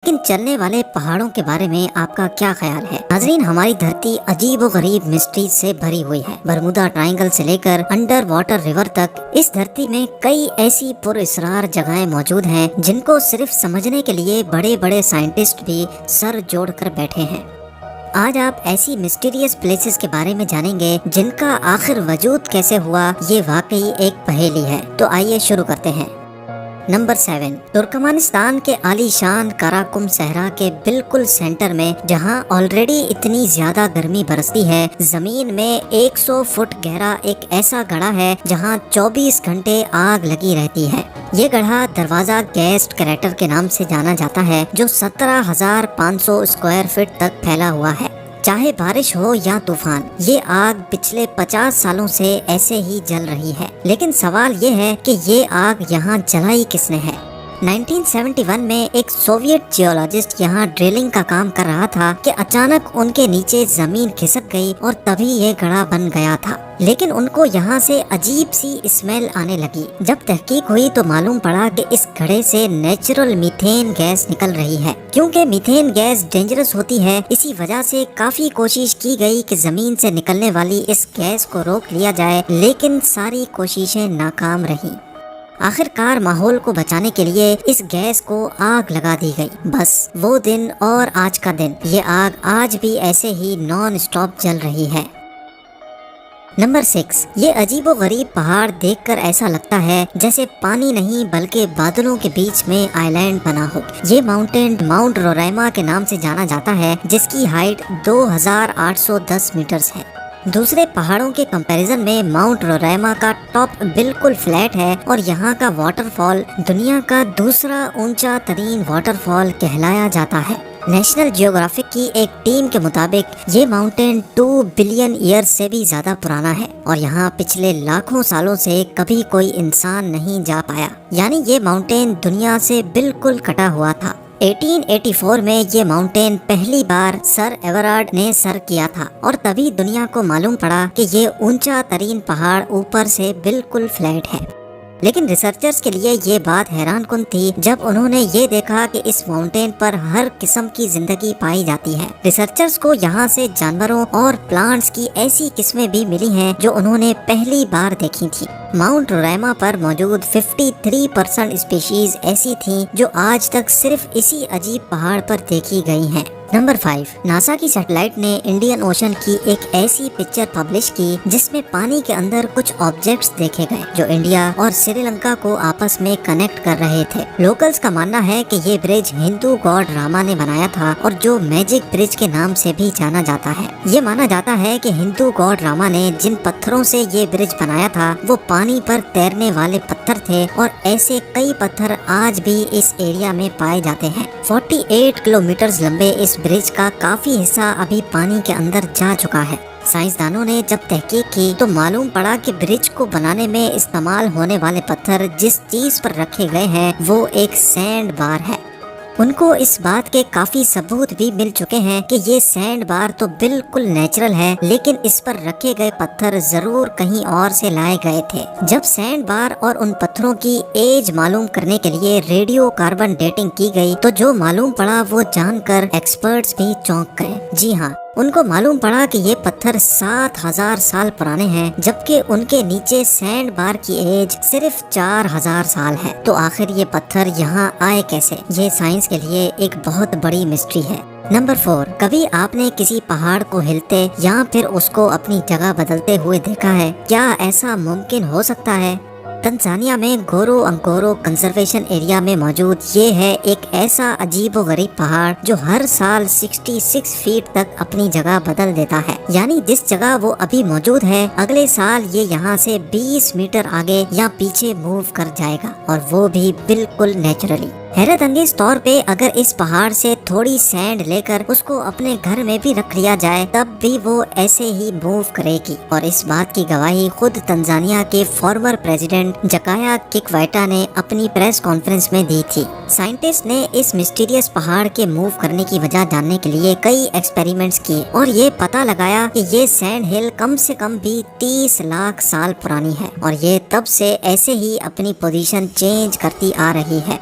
لیکن چلنے والے پہاڑوں کے بارے میں آپ کا کیا خیال ہے؟ ناظرین، ہماری دھرتی عجیب و غریب مسٹری سے بھری ہوئی ہے۔ برمودا ٹرائنگل سے لے کر انڈر واٹر ریور تک اس دھرتی میں کئی ایسی پر اسرار جگہیں موجود ہیں جن کو صرف سمجھنے کے لیے بڑے بڑے سائنٹسٹ بھی سر جوڑ کر بیٹھے ہیں۔ آج آپ ایسی مسٹیریس پلیسز کے بارے میں جانیں گے جن کا آخر وجود کیسے ہوا، یہ واقعی ایک پہیلی ہے۔ تو آئیے شروع کرتے ہیں۔ نمبر 7، ترکمانستان کے عالی شان کاراکم صحرا کے بالکل سینٹر میں، جہاں آلریڈی اتنی زیادہ گرمی برستی ہے، زمین میں 100 فٹ گہرا ایک ایسا گڑھا ہے جہاں 24 گھنٹے آگ لگی رہتی ہے۔ یہ گڑھا دروازہ گیسٹ کریٹر کے نام سے جانا جاتا ہے، جو 17,500 اسکوائر فٹ تک پھیلا ہوا ہے۔ چاہے بارش ہو یا طوفان، یہ آگ پچھلے 50 سالوں سے ایسے ہی جل رہی ہے۔ لیکن سوال یہ ہے کہ یہ آگ یہاں جلائی کس نے ہے؟ 1971 میں ایک سوویت جیولوجسٹ یہاں ڈرلنگ کا کام کر رہا تھا کہ اچانک ان کے نیچے زمین کھسک گئی اور تبھی یہ گڑھا بن گیا تھا۔ لیکن ان کو یہاں سے عجیب سی اسمیل آنے لگی۔ جب تحقیق ہوئی تو معلوم پڑا کہ اس گڑھے سے نیچرل میتھین گیس نکل رہی ہے۔ کیونکہ میتھین گیس ڈینجرس ہوتی ہے، اسی وجہ سے کافی کوشش کی گئی کہ زمین سے نکلنے والی اس گیس کو روک لیا جائے، لیکن ساری کوششیں ناکام رہیں۔ آخر کار ماحول کو بچانے کے لیے اس گیس کو آگ لگا دی گئی۔ بس وہ دن اور آج کا دن، یہ آگ آج بھی ایسے ہی نان اسٹاپ جل رہی ہے۔ نمبر 6، یہ عجیب و غریب پہاڑ دیکھ کر ایسا لگتا ہے جیسے پانی نہیں بلکہ بادلوں کے بیچ میں آئی لینڈ بنا ہو۔ یہ ماؤنٹین ماؤنٹ روریما کے نام سے جانا جاتا ہے، جس کی ہائٹ 2810 میٹرز ہے۔ دوسرے پہاڑوں کے کمپیریزن میں ماؤنٹ روریما کا ٹاپ بالکل فلیٹ ہے اور یہاں کا واٹر فال دنیا کا دوسرا اونچا ترین واٹر فال کہلایا جاتا ہے۔ نیشنل جیوگرافک کی ایک ٹیم کے مطابق یہ ماؤنٹین 2 بلین ایئر سے بھی زیادہ پرانا ہے اور یہاں پچھلے لاکھوں سالوں سے کبھی کوئی انسان نہیں جا پایا، یعنی یہ ماؤنٹین دنیا سے بالکل کٹا ہوا تھا۔ 1884 میں یہ ماؤنٹین پہلی بار سر ایورارڈ نے سر کیا تھا اور تبھی دنیا کو معلوم پڑا کہ یہ اونچا ترین پہاڑ اوپر سے بالکل فلیٹ ہے۔ لیکن ریسرچرز کے لیے یہ بات حیران کن تھی جب انہوں نے یہ دیکھا کہ اس ماؤنٹین پر ہر قسم کی زندگی پائی جاتی ہے۔ ریسرچرز کو یہاں سے جانوروں اور پلانٹس کی ایسی قسمیں بھی ملی ہیں جو انہوں نے پہلی بار دیکھی تھی۔ ماؤنٹ روریما پر موجود 53% اسپیشیز ایسی تھیں جو آج تک صرف اسی عجیب پہاڑ پر دیکھی گئی ہیں۔ نمبر 5، ناسا کی سیٹلائٹ نے انڈین اوشن کی ایک ایسی پکچر پبلش کی جس میں پانی کے اندر کچھ آبجیکٹس دیکھے گئے جو انڈیا اور سری لنکا کو آپس میں کنیکٹ کر رہے تھے۔ لوکلز کا ماننا ہے کہ یہ برج ہندو گاڈ راما نے بنایا تھا اور جو میجک برج کے نام سے بھی جانا جاتا ہے۔ یہ مانا جاتا ہے کہ ہندو گاڈ راما نے جن پتھروں سے یہ برج بنایا تھا وہ پانی پر تیرنے والے پتھر تھے اور ایسے کئی پتھر آج بھی اس ایریا میں پائے جاتے ہیں۔ 48 کلومیٹرز لمبے اس برج کا کافی حصہ ابھی پانی کے اندر جا چکا ہے۔ سائنسدانوں نے جب تحقیق کی تو معلوم پڑا کہ برج کو بنانے میں استعمال ہونے والے پتھر جس چیز پر رکھے گئے ہیں وہ ایک سینڈ بار ہے۔ ان کو اس بات کے کافی ثبوت بھی مل چکے ہیں کہ یہ سینڈ بار تو بالکل نیچرل ہے، لیکن اس پر رکھے گئے پتھر ضرور کہیں اور سے لائے گئے تھے۔ جب سینڈ بار اور ان پتھروں کی ایج معلوم کرنے کے لیے ریڈیو کاربن ڈیٹنگ کی گئی تو جو معلوم پڑا وہ جان کر ایکسپرٹس بھی چونک گئے۔ جی ہاں، ان کو معلوم پڑا کہ یہ پتھر 7,000 سال پرانے ہیں، جبکہ ان کے نیچے سینڈ بار کی ایج صرف 4,000 سال ہے۔ تو آخر یہ پتھر یہاں آئے کیسے؟ یہ سائنس کے لیے ایک بہت بڑی مسٹری ہے۔ نمبر 4، کبھی آپ نے کسی پہاڑ کو ہلتے یا پھر اس کو اپنی جگہ بدلتے ہوئے دیکھا ہے؟ کیا ایسا ممکن ہو سکتا ہے؟ تنزانیہ میں گورو انکورو کنزرویشن ایریا میں موجود یہ ہے ایک ایسا عجیب و غریب پہاڑ جو ہر سال 66 فیٹ تک اپنی جگہ بدل دیتا ہے، یعنی جس جگہ وہ ابھی موجود ہے اگلے سال یہ یہاں سے 20 میٹر آگے یا پیچھے موو کر جائے گا، اور وہ بھی بالکل نیچرلی۔ حیرت انگیز طور پہ اگر اس پہاڑ سے تھوڑی سینڈ لے کر اس کو اپنے گھر میں بھی رکھ لیا جائے تب بھی وہ ایسے ہی موو کرے گی، اور اس بات کی گواہی خود تنزانیہ کے فارمر پریزیڈنٹ جکایا ککوائٹا نے اپنی پریس کانفرنس میں دی تھی۔ سائنٹسٹ نے اس مسٹیریس پہاڑ کے موو کرنے کی وجہ جاننے کے لیے کئی ایکسپیریمنٹس کیے اور یہ پتہ لگایا کہ یہ سینڈ ہل کم سے کم بھی 30 لاکھ سال پرانی ہے، اور یہ تب سے ایسے ہی اپنی پوزیشن چینج کرتی آ رہی ہے۔